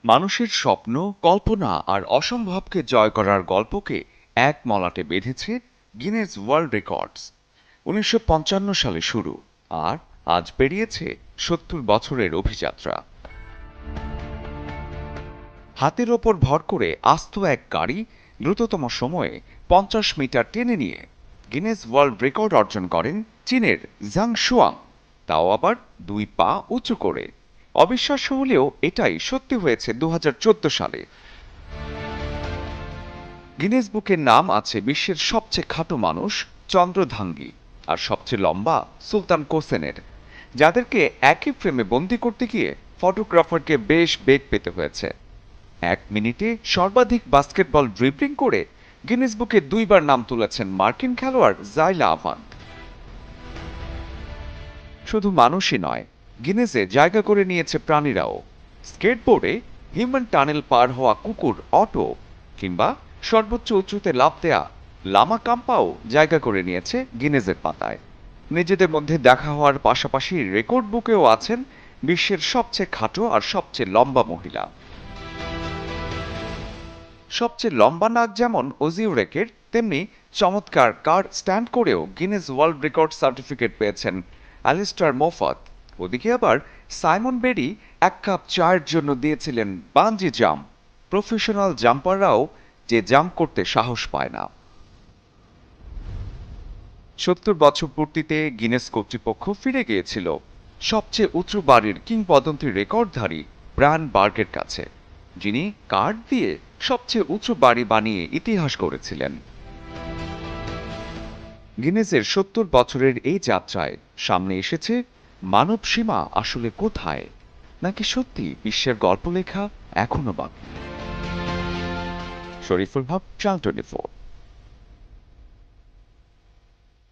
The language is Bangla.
মানুষের স্বপ্ন, কল্পনা আর অসম্ভবকে জয় করার গল্পকে এক মলাটে বেঁধেছে গিনেস ওয়ার্ল্ড রেকর্ডস। ১৯৫৫ সালে শুরু, আর আজ পেরিয়েছে ৭০ বছরের অভিযাত্রা। হাতের ওপর ভর করে আস্ত এক গাড়ি দ্রুততম সময়ে ৫০ মিটার টেনে নিয়ে গিনেস ওয়ার্ল্ড রেকর্ড অর্জন করেন চীনের জাং শুয়াং, তাও আবার ২ পা উঁচু করে। অবিশ্বাস্য হলেও এটাই সত্যি হয়েছে ২০১৪ সালে। গিনেস বুকের নাম আছে বিশ্বের সবচেয়ে খাটো মানুষ চন্দ্রধাঙ্গি আর সবচেয়ে লম্বা সুলতান কোসেনের, যাদেরকে একই ফ্রেমে বন্দি করতে গিয়ে ফটোগ্রাফারকে বেশ বেগ পেতে হয়েছে। ১ মিনিটে সর্বাধিক বাস্কেটবল ড্রিবলিং করে গিনেস বুকে ২ বার নাম তুলেছেন মার্কিন খেলোয়াড় জাইলা আহমাদ। শুধু মানুষই নয়, গিনেসে জায়গা করে নিয়েছে প্রাণীরাও। স্কেটবোর্ডে হিউম্যান টানেল পার হওয়া কুকুর অটো, কিংবা সর্বোচ্চ উঁচুতে লাফ দেয়া লামা কাম্পাও জায়গা করে নিয়েছে গিনেজের পাতায়। নিজেদের মধ্যে দেখা হওয়ার পাশাপাশি রেকর্ড বুকেও আছেন বিশ্বের সবচেয়ে খাটো আর সবচেয়ে লম্বা মহিলা। সবচেয়ে লম্বা নাক যেমন ওজিউরেকের, তেমনি চমৎকার কার স্ট্যান্ড করেও গিনেস ওয়ার্ল্ড রেকর্ড সার্টিফিকেট পেয়েছেন অ্যালিস্টার মোফাত। ওদিকে আবার সাইমন বেরি ১ কাপ চায়ের জন্য দিয়েছিলেন বানজি জাম্প। প্রফেশনাল জাম্পাররাও যে জাম্প করতে সাহস পায় না। ৭০ বছর পূর্তিতে গিনেস কর্তৃপক্ষ ফিরে গিয়েছিল সবচেয়ে উঁচু বাড়ির কিংবদন্তি রেকর্ডধারী ব্রায়ান বার্গের কাছে, যিনি কাঠ দিয়ে সবচেয়ে উঁচু বাড়ি বানিয়ে ইতিহাস গড়েছিলেন। গিনেসের ৭০ বছরের এই যাত্রায় সামনে এসেছে মানব সীমা আসলে কোথায়, নাকি সত্যি বিশ্বের গল্প লেখা এখনো বাকি। শরীফুল হক, চ্যানেল 24।